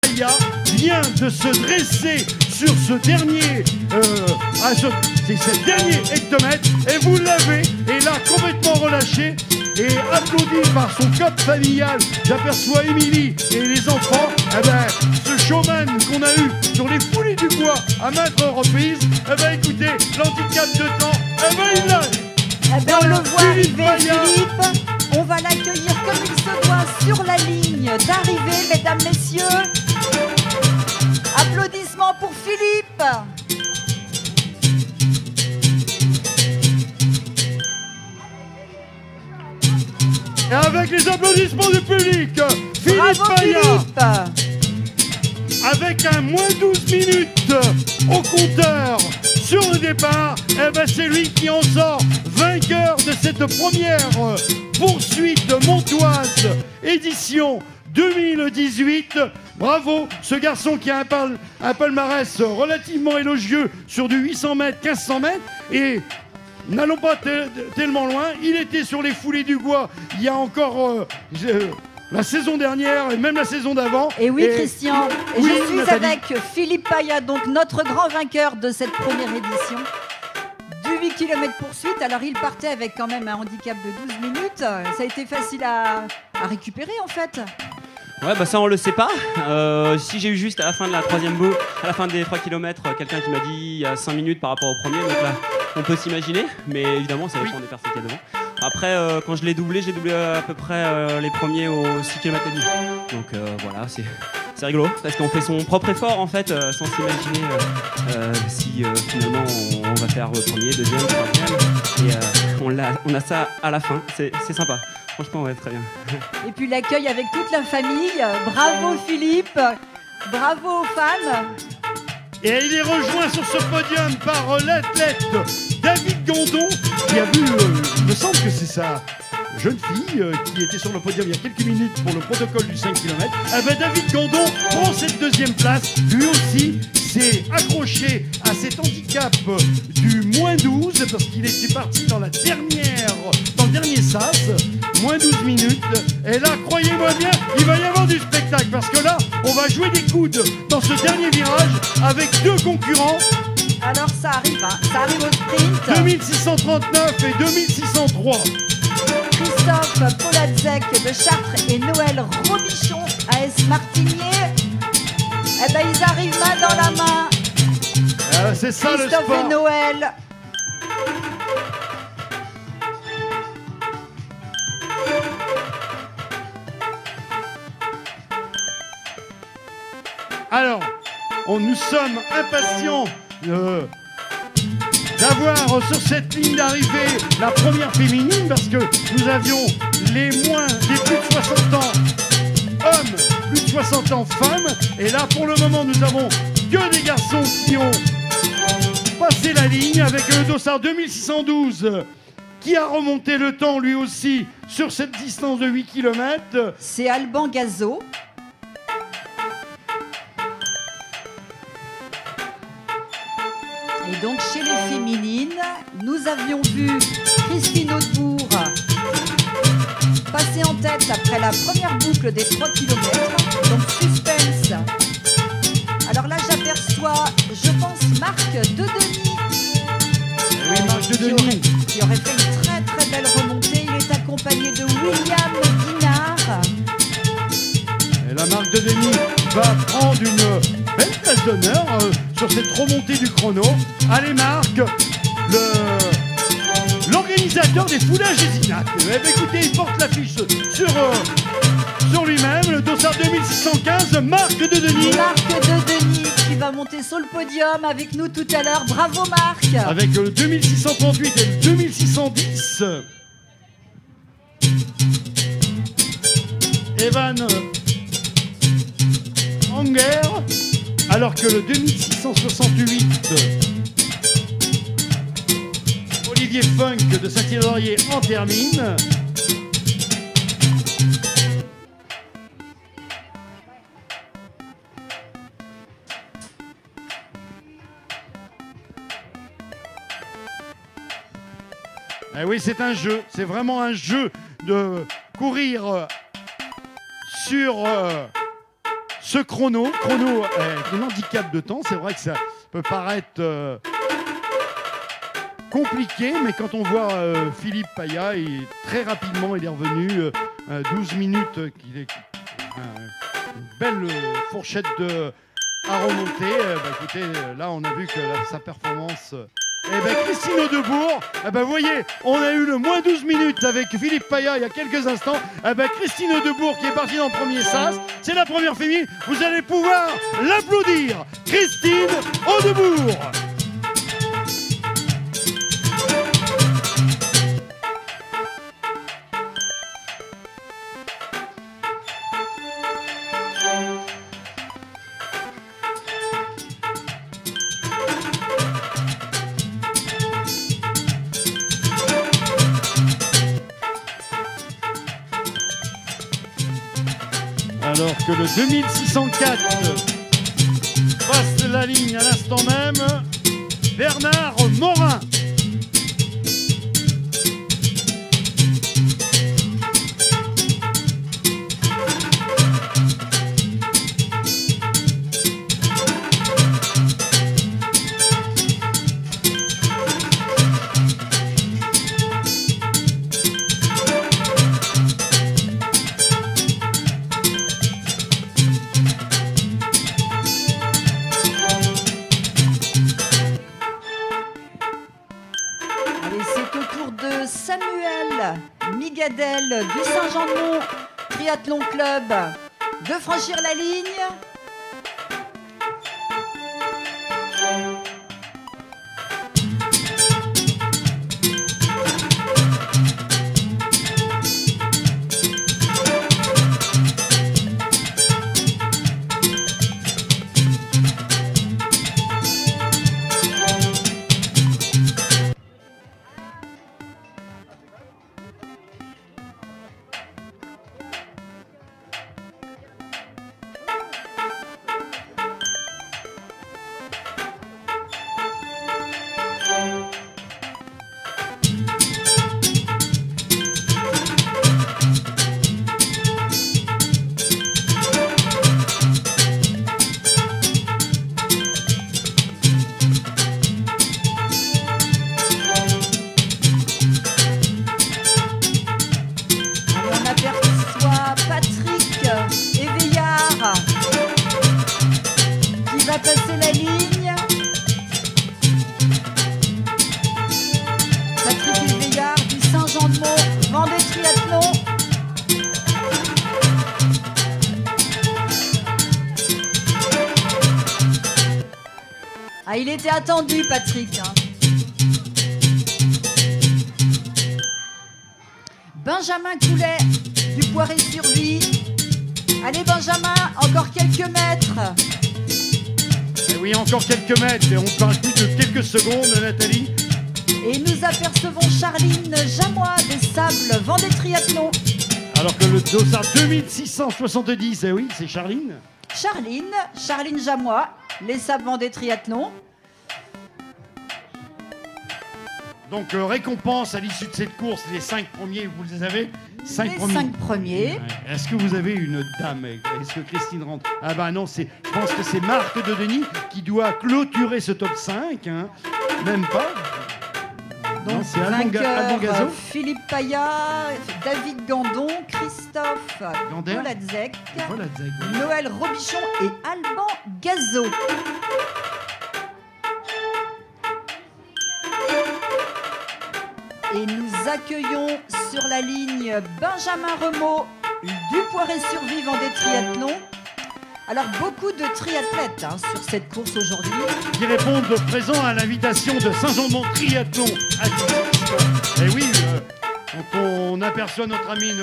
Paya vient de se dresser sur ce dernier, dernier hectomètre, et vous l'avez, et là complètement relâché et applaudi par son cop familial. J'aperçois Émilie et les enfants. Eh ben, ce showman qu'on a eu sur les foulées du bois à maintes reprises, eh ben écoutez, l'handicap de temps, eh ben il l'a. Eh ben, on le voit arriver, Philippe. On va l'accueillir comme il se doit sur la ligne d'arrivée, mesdames, messieurs. Applaudissements pour Philippe. Et avec les applaudissements du public, Philippe Paya, avec un moins 12 minutes au compteur sur le départ, eh ben c'est lui qui en sort vainqueur de cette première poursuite montoise édition 2018. Bravo, ce garçon qui a un palmarès relativement élogieux sur du 800 mètres, 1500 mètres. Et n'allons pas tellement loin, il était sur les foulées du bois il y a encore la saison dernière et même la saison d'avant. Et oui, Christian, oui, je suis Nathalie. avec Philippe Paya, donc notre grand vainqueur de cette première édition du 8 km poursuite. Alors il partait avec quand même un handicap de 12 minutes. Ça a été facile à récupérer en fait. Ouais, bah ça on le sait pas. Si j'ai eu juste à la fin de la troisième boucle, à la fin des 3 km, quelqu'un qui m'a dit il y a 5 minutes par rapport au premier, donc là on peut s'imaginer, mais évidemment ça dépend des personnes qu'il y a devant. Après, quand je l'ai doublé, j'ai doublé à peu près les premiers aux 6 km et demi. Donc voilà, c'est rigolo, parce qu'on fait son propre effort en fait, sans s'imaginer si finalement on va faire le premier, deuxième, troisième, et on a ça à la fin, c'est sympa. Franchement, ouais, très bien. Et puis l'accueil avec toute la famille. Bravo Philippe, bravo aux fans. Et il est rejoint sur ce podium par l'athlète David Gondon, qui a vu, il me semble que c'est sa jeune fille qui était sur le podium il y a quelques minutes pour le protocole du 5 km. Eh ben David Gondon prend cette deuxième place. Lui aussi s'est accroché à cet handicap du moins 12 parce qu'il était parti dans le dernier sas. Moins 12 minutes. Et là, croyez-moi bien, il va y avoir du spectacle parce que là, on va jouer des coudes dans ce dernier virage avec deux concurrents. Alors ça arrive, hein. Ça arrive au sprint. 2639 et 2603. Christophe Poladzek de Chartres et Noël Robichon AS Martinier. Eh ben ils arrivent main dans la main. C'est ça le Christophe sport. et Noël. Alors, nous sommes impatients d'avoir sur cette ligne d'arrivée la première féminine parce que nous avions les plus de 60 ans hommes, plus de 60 ans femmes. Et là, pour le moment, nous avons que des garçons qui ont passé la ligne avec le dossard 2612 qui a remonté le temps lui aussi sur cette distance de 8 km. C'est Alban Gazo. Et donc chez les féminines, nous avions vu Christine Hautebourg passer en tête après la première boucle des 3 km. Donc suspense. Alors là j'aperçois, je pense, Marc Dedenis. Oui, Marc Dedenis. Qui aurait fait une très très belle remontée. Il est accompagné de William Guinard. Et la Marc Dedenis va prendre une belle place d'honneur sur cette remontée du chrono. Allez Marc, l'organisateur des foulages et Zinac. Eh bien, écoutez, il porte l'affiche sur lui-même, le dossard 2615, Marc Dedenis. Marc Dedenis qui va monter sur le podium avec nous tout à l'heure. Bravo Marc. Avec le 2638 et le 2610. Evan Anger, alors que le 2668, Olivier Funk de Saint-Hilaire en termine. Eh oui, c'est un jeu, c'est vraiment un jeu de courir sur ce chrono est un handicap de temps. C'est vrai que ça peut paraître compliqué, mais quand on voit Philippe Paya, très rapidement, il est revenu 12 minutes, qu'il est une belle fourchette à remonter. Écoutez, là, on a vu que sa performance... Christine Audebourg, vous voyez, on a eu le moins 12 minutes avec Philippe Paya il y a quelques instants. Christine Audebourg qui est partie dans le premier sas, c'est la première féminine. Vous allez pouvoir l'applaudir, Christine Audebourg. Alors que le 2604 passe la ligne à l'instant même, Bernard Morin. Migadel du Saint-Jean-de-Mont Triathlon Club de franchir la ligne. Passer la ligne. Patrick Éveillard du Saint-Jean-de-Mont Vendée Triathlon. Ah, il était attendu, Patrick. Benjamin Coulet du Poiré-sur-Vie. Allez, Benjamin, encore quelques mètres. Oui, encore quelques mètres, et on parle plus de quelques secondes, Nathalie. Et nous apercevons Charline Jamois des Sables Vendée Triathlon. Alors que le dossard 2670, oui, c'est Charline. Charline Jamois, les Sables Vendée Triathlon. Donc récompense à l'issue de cette course, les 5 premiers, vous les avez? 5 premiers. Ouais. Est-ce que vous avez une dame? Est-ce que Christine rentre? Ah bah non, je pense que c'est Marc de Denis qui doit clôturer ce top 5. Hein. Même pas. Donc c'est vainqueur, Gazo. Philippe Paya, David Gandon, Christophe Voladzek, Noël Robichon et Alban Gazo. Et nous accueillons sur la ligne Benjamin Remaud du Poiré-sur-Vie Vendée Triathlon. Alors beaucoup de triathlètes sur cette course aujourd'hui. Qui répondent présent à l'invitation de Saint-Jean-de-Mont Triathlon. Et oui, donc on aperçoit notre ami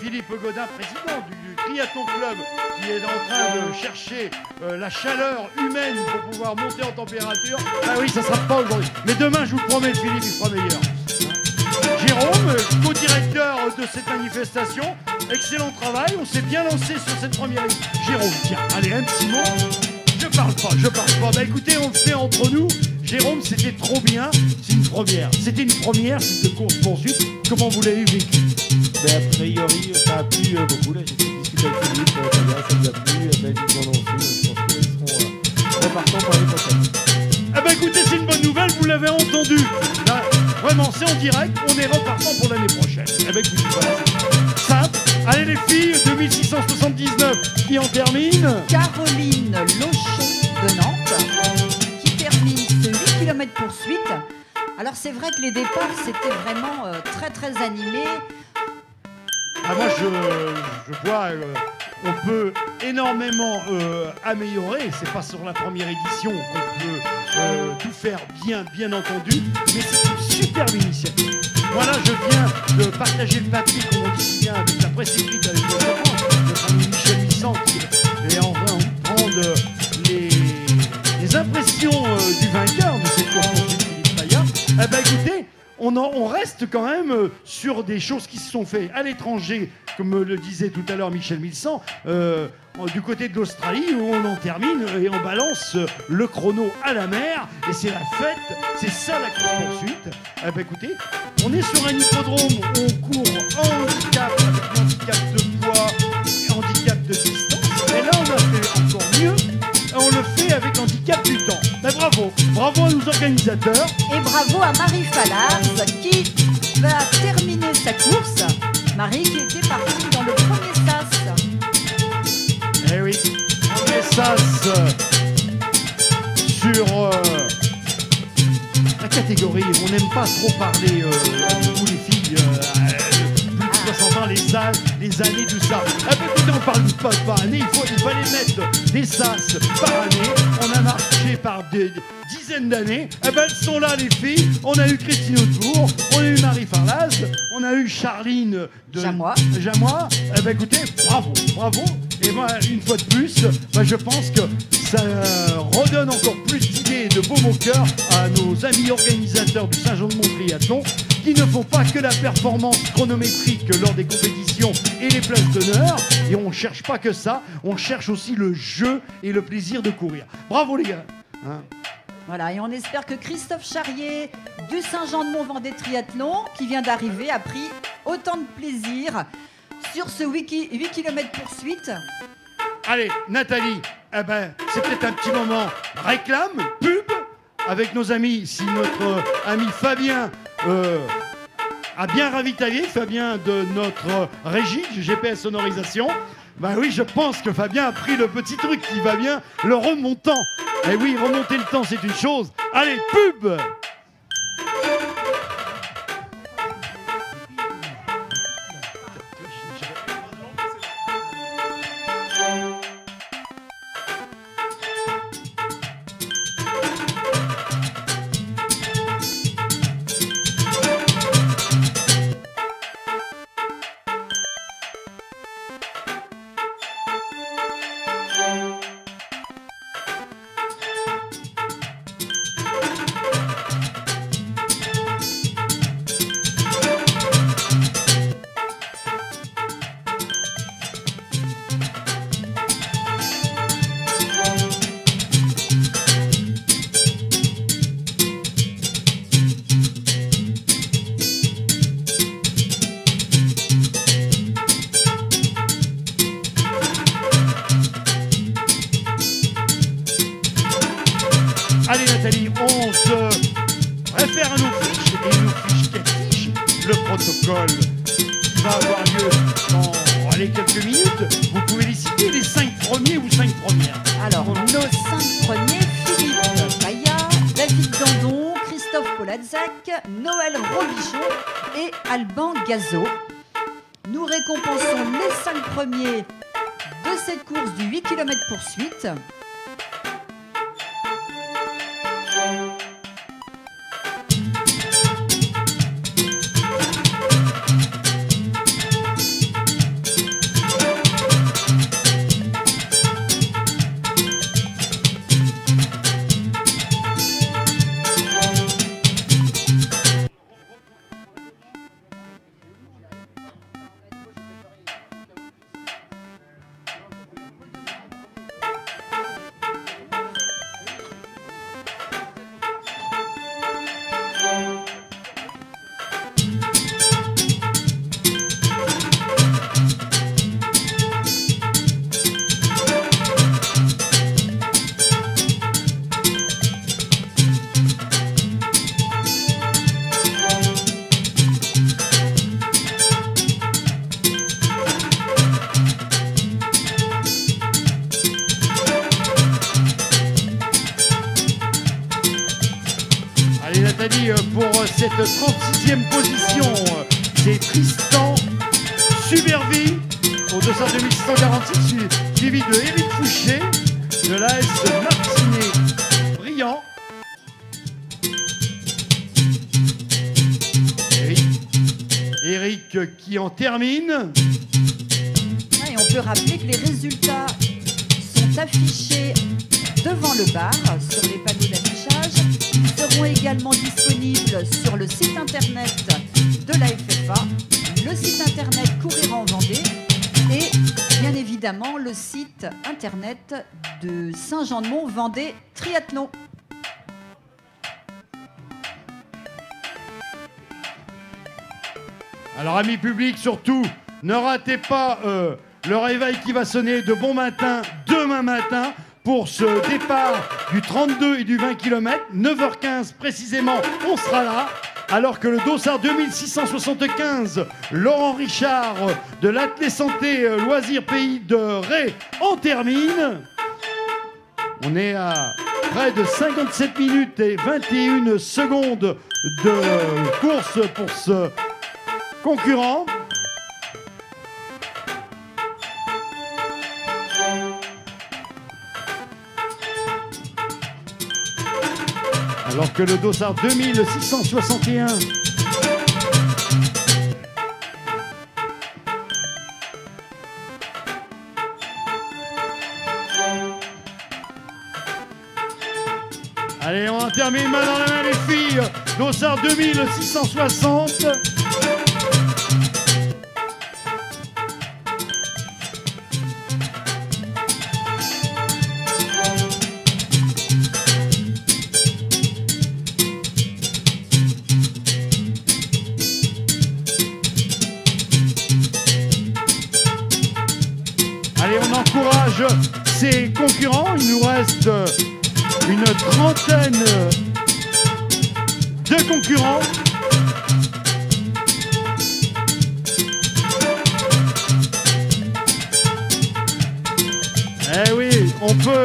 Philippe Godin, président du Triathlon Club, qui est en train de chercher la chaleur humaine pour pouvoir monter en température. Ah oui, ça ne sera pas aujourd'hui. Mais demain, je vous promets, Philippe, il sera meilleur. Jérôme, co-directeur de cette manifestation, excellent travail, on s'est bien lancé sur cette première ligne. Jérôme, tiens, allez, un petit mot. Je parle pas. Bah écoutez, on le fait entre nous. Jérôme, c'était trop bien, c'est une première. C'était une première, cette course poursuite. Comment vous l'avez vécu? A priori, ça a plu beaucoup, là, j'ai pu discuter super Philippe, Taya, ça nous a plu, David Gondon aussi, donc je pense qu'ils seront repartants pour l'année prochaine. Eh ben écoutez, c'est une bonne nouvelle, vous l'avez entendu. Là, vraiment, c'est en direct, on est repartant pour l'année prochaine. Eh ben écoutez, voilà, c'est simple. Allez les filles, 2679 qui en termine. Caroline Lochon de Nantes qui termine ce 8 km poursuite. Alors c'est vrai que les départs c'était vraiment très très animé. Ah, moi je vois, on peut énormément améliorer. C'est pas sur la première édition qu'on peut tout faire bien entendu, mais c'est une superbe initiative. Voilà, je viens de partager le papier, comme on dit si bien, avec la presse écrite avec notre ami Michel Missant qui est en train de prendre les impressions du vainqueur de cette course de Philippe Paya. Eh ben écoutez, on reste quand même sur des choses qui se sont faites à l'étranger, comme le disait tout à l'heure Michel Milsan, du côté de l'Australie, où on en termine et on balance le chrono à la mer, et c'est la fête, c'est ça la course-poursuite. Eh ben écoutez, on est sur un hippodrome où on court en handicap, avec handicap de poids, handicap de distance, et là on a fait encore mieux, on le fait avec handicap du temps. Ben bravo à nos organisateurs. Et bravo à Marie Falaz qui va terminer sa course. Marie qui était partie dans le premier sas. Eh oui, premier sas sur la catégorie. On n'aime pas trop parler, nous les filles, plus de 60 ans, les années, tout ça. Ah ben écoutez, on parle pas par année, il fallait mettre des sas par année. On a marché par des dizaines d'années. Eh ben elles sont là les filles. On a eu Christine Autour, on a eu Marie Farlaz, on a eu Charline de Jamois. Eh ben écoutez, bravo. Et moi, une fois de plus, je pense que ça redonne encore plus d'idées et de beaux mots cœur à nos amis organisateurs du Saint-Jean-de-Mont-Triathlon, qui ne font pas que la performance chronométrique lors des compétitions et les places d'honneur. Et on ne cherche pas que ça, on cherche aussi le jeu et le plaisir de courir. Bravo les gars. Hein. Voilà, et on espère que Christophe Charrier du Saint-Jean-de-Mont-Vendée Triathlon, qui vient d'arriver, a pris autant de plaisir sur ce 8 km poursuite. Allez, Nathalie, eh ben, c'est peut-être un petit moment réclame, pub, avec nos amis. Si notre ami Fabien a bien ravitaillé, Fabien de notre régie du GPS Sonorisation, ben oui, je pense que Fabien a pris le petit truc qui va bien, le remontant. Eh oui, remonter le temps, c'est une chose. Allez, pub! Allez Nathalie, on se réfère à nos fiches, et nos fiches qui affichent le protocole qui va avoir lieu dans quelques minutes. Vous pouvez les citer, les 5 premiers ou 5 premières. Alors, nos 5 premiers, Philippe Paya, David Gandon, Christophe Polazzac, Noël Robichon et Alban Gazot. Nous récompensons les 5 premiers de cette course du 8 km poursuite. Nathalie, pour cette 36e position, c'est Tristan Subervi au 202 646, suivi de Éric Fouché de l'AS Martinet-Briand. Éric qui en termine. Et on peut rappeler que les résultats sont affichés devant le bar sur les panneaux d'affichage. Ils seront également disponibles sur le site internet de la FFA, le site internet Courir en Vendée et bien évidemment le site internet de Saint-Jean-de-Mont Vendée Triathlon. Alors amis publics, surtout, ne ratez pas le réveil qui va sonner de bon matin demain matin pour ce départ du 32 et du 20 km. 9h15 précisément, on sera là. Alors que le dossard 2675, Laurent Richard de l'Athlé Santé Loisirs Pays de Ré en termine. On est à près de 57 minutes et 21 secondes de course pour ce concurrent. Alors que le dossard 2661 allez, on termine main dans la main les filles. Dossard 2660. Allez, on encourage ses concurrents. Il nous reste une trentaine de concurrents. Eh oui, on peut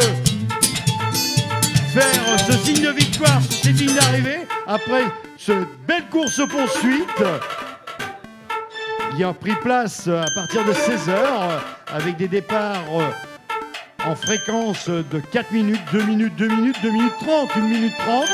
faire ce signe de victoire sur cette ligne d'arrivée après cette belle course-poursuite qui a pris place à partir de 16h avec des départs en fréquence de 4 minutes, 2 minutes, 2 minutes, 2 minutes 30, 1 minute 30.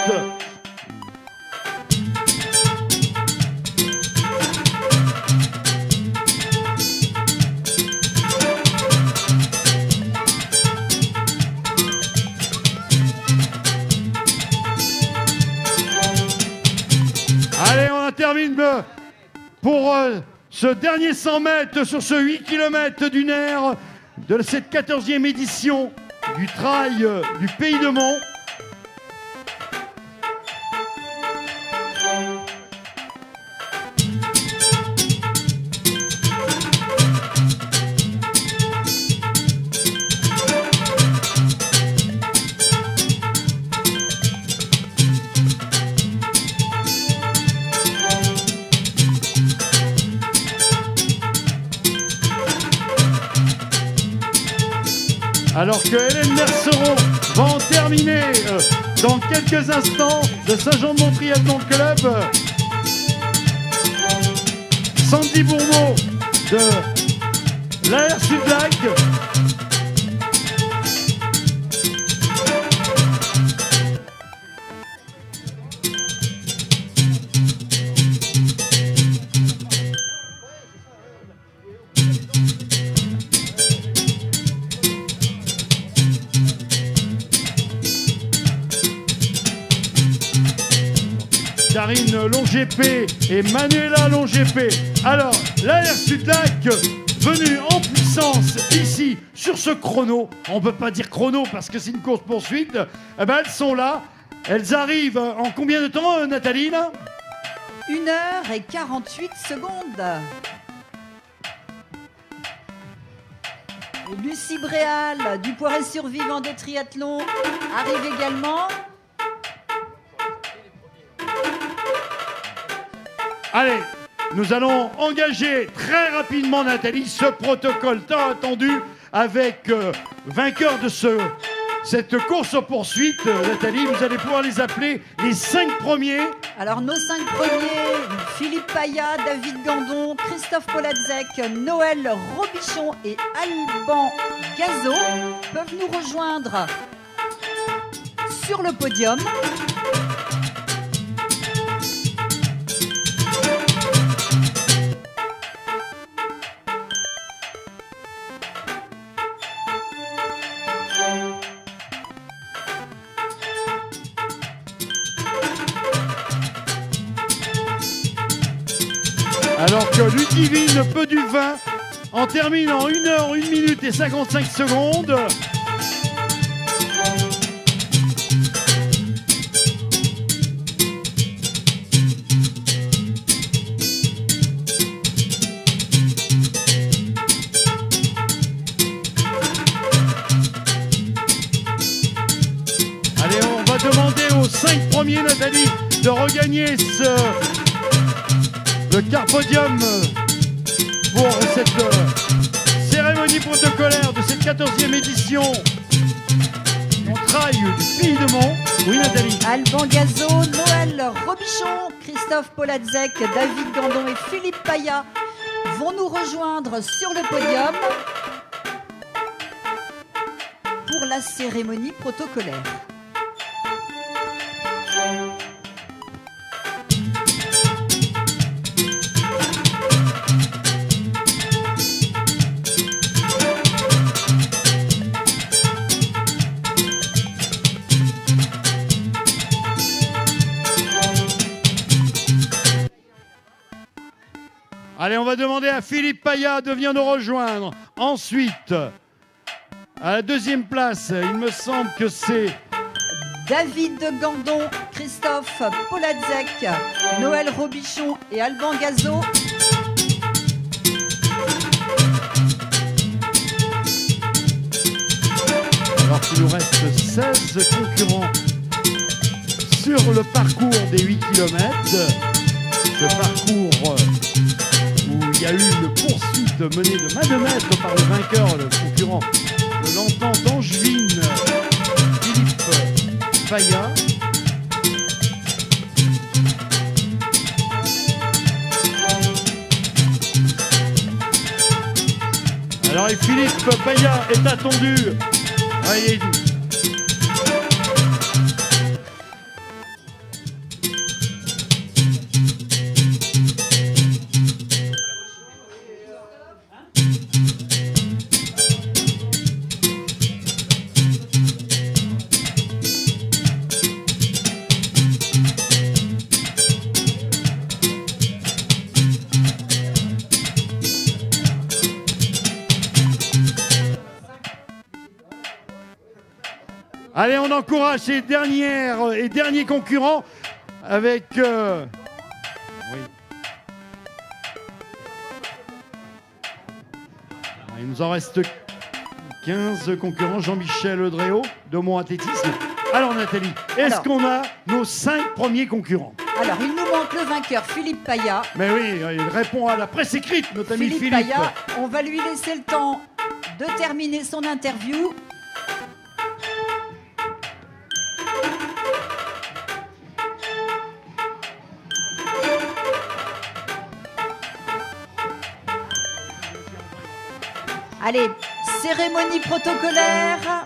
Allez, on termine pour ce dernier 100 mètres sur ce 8 km d'une aire de cette 14e édition du Trail du Pays de Mont. Alors que Hélène Merceron va en terminer dans quelques instants de Saint-Jean-de-Mont Triathlon Club. Sandy Bourmeau de l'AR Sud-Lac. Karine Longépé et Manuela Longépé. Alors, l'AR Sud-Lac venue en puissance ici sur ce chrono. On ne peut pas dire chrono parce que c'est une course-poursuite. Eh ben, elles sont là. Elles arrivent en combien de temps, Nathalie là 1h48. Et Lucie Bréal du Poiret Survivant des Triathlons arrive également. Allez, nous allons engager très rapidement, Nathalie, ce protocole tant attendu avec vainqueur de cette course-poursuite. Nathalie, vous allez pouvoir les appeler les 5 premiers Alors nos 5 premiers, Philippe Paya, David Gandon, Christophe Poladzek, Noël Robichon et Alban Gazo peuvent nous rejoindre sur le podium. Alors que Ludivine Peu du Vin en termine en 1 h 1 minute et 55 secondes. Allez, on va demander aux 5 premiers, Nathalie, de regagner le Carpodium pour cette cérémonie protocolaire de cette 14e édition du Trail du Pays de Mont. Oui, Nathalie. Alban Gazo, Noël Robichon, Christophe Poladzek, David Gandon et Philippe Paya vont nous rejoindre sur le podium pour la cérémonie protocolaire. Allez, on va demander à Philippe Paya de venir nous rejoindre. Ensuite, à la 2e place, il me semble que c'est David Gandon, Christophe Poladzek, Noël Robichon et Alban Gazo. Alors qu'il nous reste 16 concurrents sur le parcours des 8 km. Ce parcours où il y a eu une poursuite menée de main de maître par le vainqueur, le concurrent de l'entente d'Angevine, Philippe Paya. Alors, et Philippe Paya est attendu. Allez, allez, on encourage ces dernières et derniers concurrents avec... oui. Il nous en reste 15 concurrents. Jean-Michel Audréau de Mont Athlétisme. Alors Nathalie, est-ce qu'on a nos 5 premiers concurrents? Alors, il nous manque le vainqueur, Philippe Paya. Mais oui, il répond à la presse écrite, notre ami Philippe. Paya, on va lui laisser le temps de terminer son interview. Allez, cérémonie protocolaire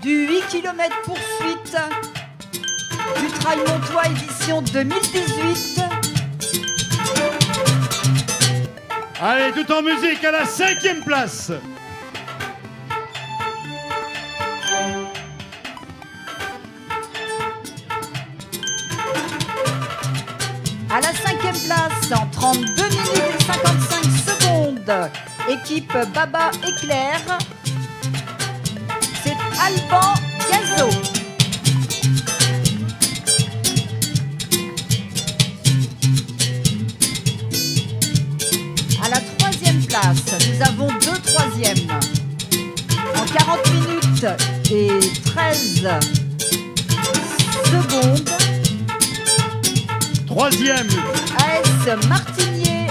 du 8 km poursuite du Trail Montois édition 2018. Allez, tout en musique à la 5e place. À la 5e place, en 32 minutes et 55 secondes, équipe Baba Éclair, c'est Alban Gazo. À la 3e place, nous avons 2 troisièmes. En 40 minutes et 13 secondes. 3e. AS Martinier.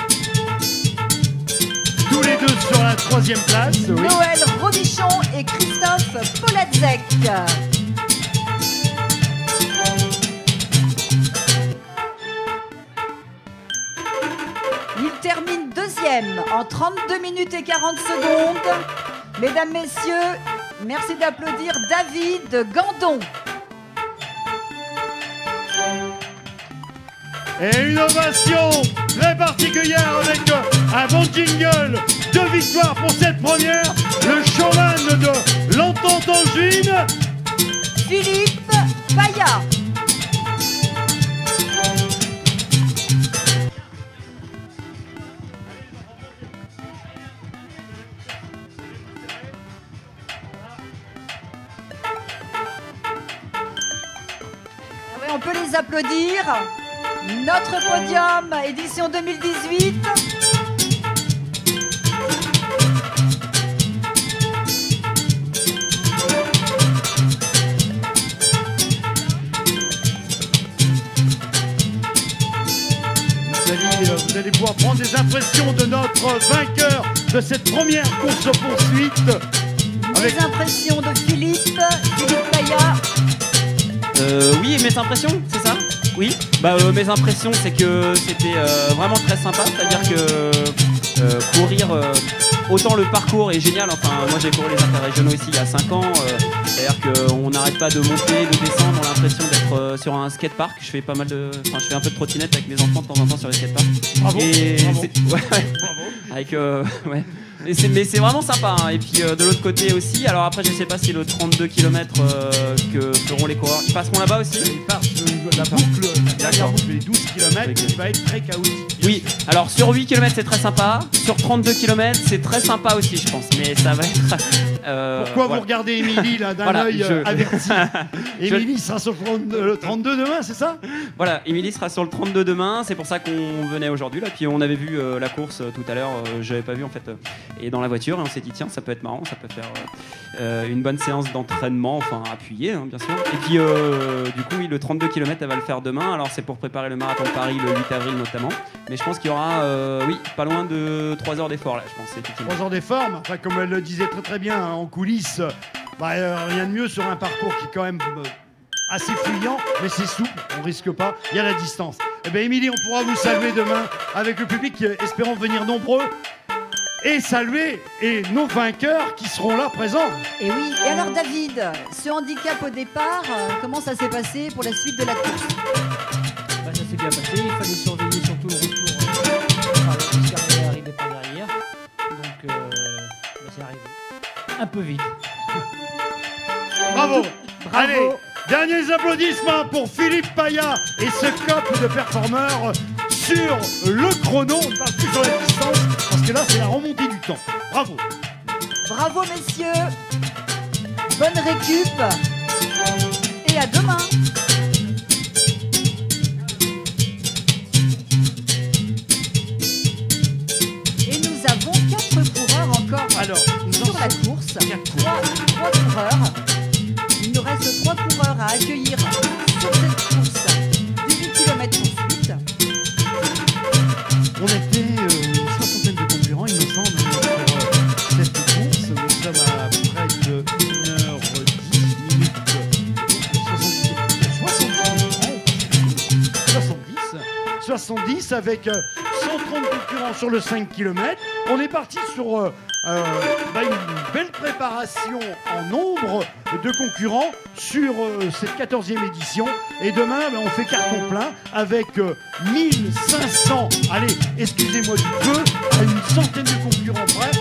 Tous les deux sur la 3e place. Oui. Noël Robichon et Christophe Poladzek. deuxième en 32 minutes et 40 secondes. Mesdames, messieurs, merci d'applaudir David Gandon. Et une ovation très particulière avec un bon jingle de victoire pour cette première. Le showman de l'Entente Angevine, Philippe Paya. Oui, on peut les applaudir. Notre podium, édition 2018. Nathalie, vous allez pouvoir prendre des impressions de notre vainqueur de cette première course-poursuite. Avec les impressions de Philippe Paya. Oui, mes impressions, c'est ça? Oui. Mes impressions, c'est que c'était vraiment très sympa. C'est-à-dire que courir, autant le parcours est génial. Enfin, moi j'ai couru les interrégionaux ici il y a 5 ans. C'est-à-dire qu'on n'arrête pas de monter, de descendre. On a l'impression d'être sur un skatepark. Je fais je fais un peu de trottinette avec mes enfants de temps en temps sur les skateparks. Bravo. Bravo. Bravo. Avec ouais. Mais c'est vraiment sympa, hein. Et puis de l'autre côté aussi, alors après je sais pas si le 32 km que feront les coureurs, ils passeront là-bas aussi. Il part sur la boucle, la dernière boucle, les 12 km, qui va être très chaotique. Oui, alors sur 8 km c'est très sympa, sur 32 km c'est très sympa aussi je pense, mais ça va être... Pourquoi vous regardez Émilie là d'un œil averti? Émilie sera sur le 32 demain, c'est ça? Voilà, Émilie sera sur le 32 demain, c'est pour ça qu'on venait aujourd'hui là, puis on avait vu la course tout à l'heure, j'avais pas vu en fait, et dans la voiture, et on s'est dit tiens ça peut être marrant, ça peut faire une bonne séance d'entraînement, enfin appuyée hein, bien sûr, et puis du coup oui, le 32 km elle va le faire demain, alors c'est pour préparer le marathon de Paris le 8 avril notamment, mais je pense qu'il y aura oui, pas loin de 3 heures d'effort là, je pense. 3 heures d'effort, enfin, comme elle le disait très très bien hein, en coulisses, rien de mieux sur un parcours qui est quand même assez fuyant, mais c'est souple, on risque pas, il y a la distance. Eh bien Émilie, on pourra vous saluer demain avec le public, espérons venir nombreux, et saluer nos vainqueurs qui seront là présents. Et oui, et alors David, ce handicap au départ, comment ça s'est passé pour la suite de la course? Ça s'est bien passé, il fallait surveiller surtout le retour parce qu'elle est arrivé par derrière. Donc c'est arrivé un peu vite. Bravo. Bravo. Allez, derniers applaudissements pour Philippe Paya et ce couple de performeurs sur le chrono. On ne parle plus sur la distance parce que là c'est la remontée du temps. Bravo. Bravo messieurs, bonne récup et à demain. Et nous avons 4 coureurs encore sur la course. 3 coureurs. Il nous reste 3 coureurs à accueillir sur cette course du 8 km poursuite. On était une soixantaine de concurrents, il me semble, sur cette course. Nous sommes à près de 1h10 minutes. 70 avec 130 concurrents sur le 5 km. On est parti sur une belle préparation en nombre de concurrents sur cette 14e édition. Et demain, on fait carton plein avec 1500, allez, excusez-moi du peu, à une centaine de concurrents près.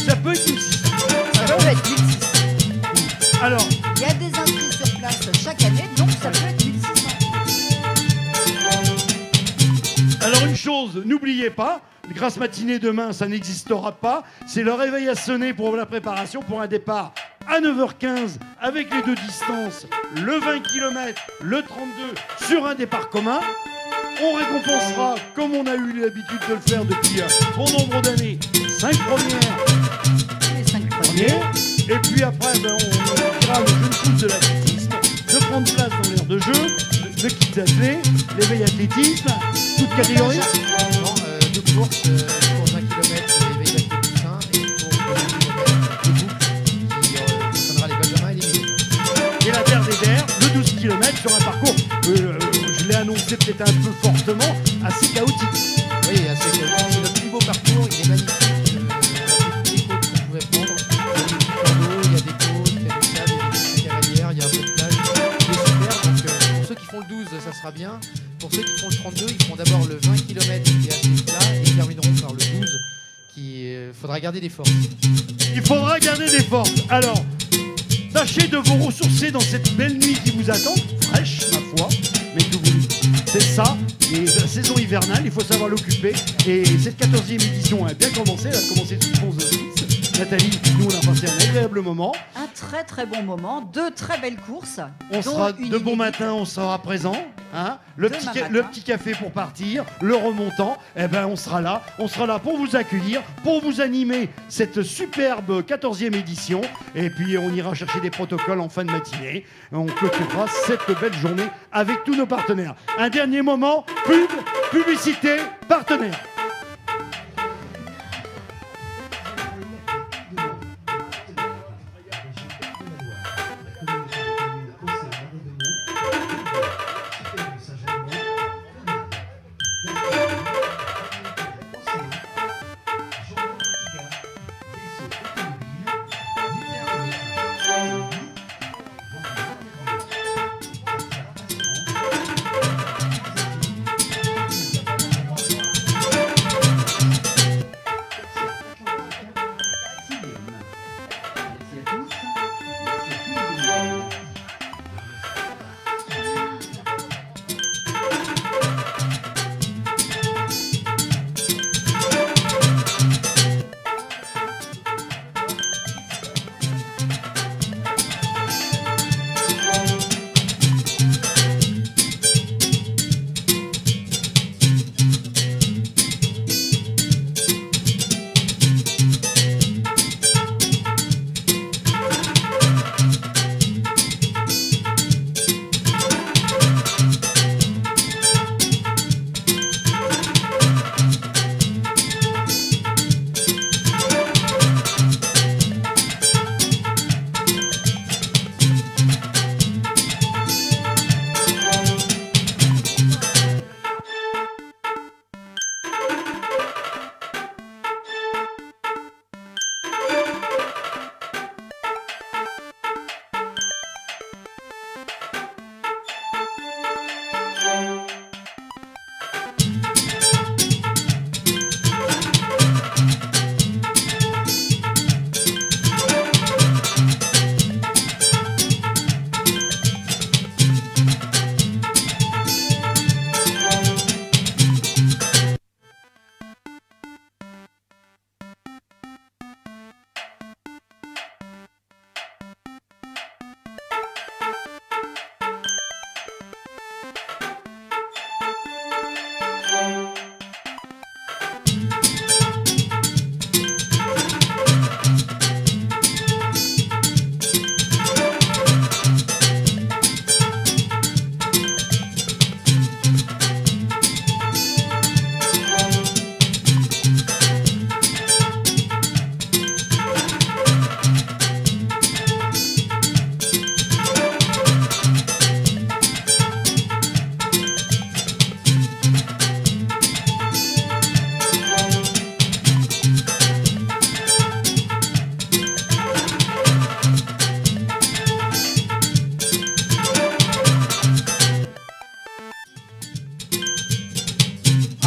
Ça peut être 1600. Ça peut être 1600. Alors, il y a des inscrits sur place chaque année, donc ça peut être 1600. Alors une chose, n'oubliez pas, grasse matinée demain, ça n'existera pas. C'est le réveil à sonner pour la préparation pour un départ à 9h15 avec les 2 distances, le 20 km, le 32 sur un départ commun. On récompensera, comme on a eu l'habitude de le faire depuis bon nombre d'années, 5 premières. Les 5 premiers. Et puis après, on dira le jeune pouce de l'athlétisme, de prendre place dans l'aire de jeu, le kit athlé, l'éveil athlétisme, toute catégorie. Non, 2 courses, pour 20 km, l'éveil athlétisme et pour 20 km, qui concernera les benjamins et les minutes. Et la terre des terres, de 12 km sur un parcours, je l'ai annoncé peut-être un peu fortement, assez chaotique. Oui, c'est notre plus beau parcours, il est ça sera bien. Pour ceux qui font le 32, ils feront d'abord le 20 km qui est assez plat et ils termineront par le 12 qui faudra garder des forces. Il faudra garder des forces. Alors, tâchez de vous ressourcer dans cette belle nuit qui vous attend, fraîche ma foi, mais que vous... C'est ça, et la saison hivernale, il faut savoir l'occuper. Et cette 14e édition a bien commencé, elle a commencé sous 11 6. Nathalie, nous on a passé un agréable moment. Un très très bon moment, 2 très belles courses. On sera de bon matin, on sera présent. Hein, le petit café pour partir, le remontant, eh ben on sera là pour vous accueillir, pour vous animer cette superbe 14e édition. Et puis on ira chercher des protocoles en fin de matinée. On clôturera cette belle journée avec tous nos partenaires. Un dernier moment, publicité, partenaire.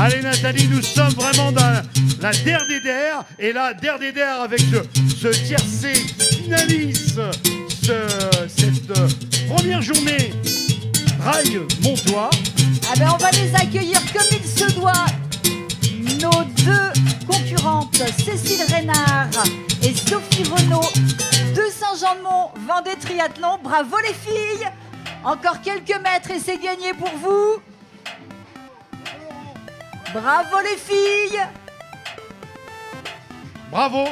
Allez Nathalie, nous sommes vraiment dans la der des der. Et là, der des der avec ce tiercé qui finalise cette première journée Rail Montois. Ah ben on va les accueillir comme il se doit. Nos 2 concurrentes, Cécile Reynard et Sophie Renaud de Saint-Jean-de-Mont, Vendée Triathlon. Bravo les filles. Encore quelques mètres et c'est gagné pour vous. Bravo les filles. Bravo,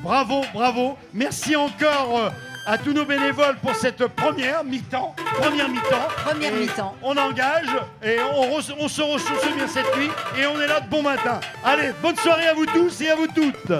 bravo, bravo. Merci encore à tous nos bénévoles pour cette première mi-temps. Première mi-temps. On engage et on se ressource bien cette nuit et on est là de bon matin. Allez, bonne soirée à vous tous et à vous toutes.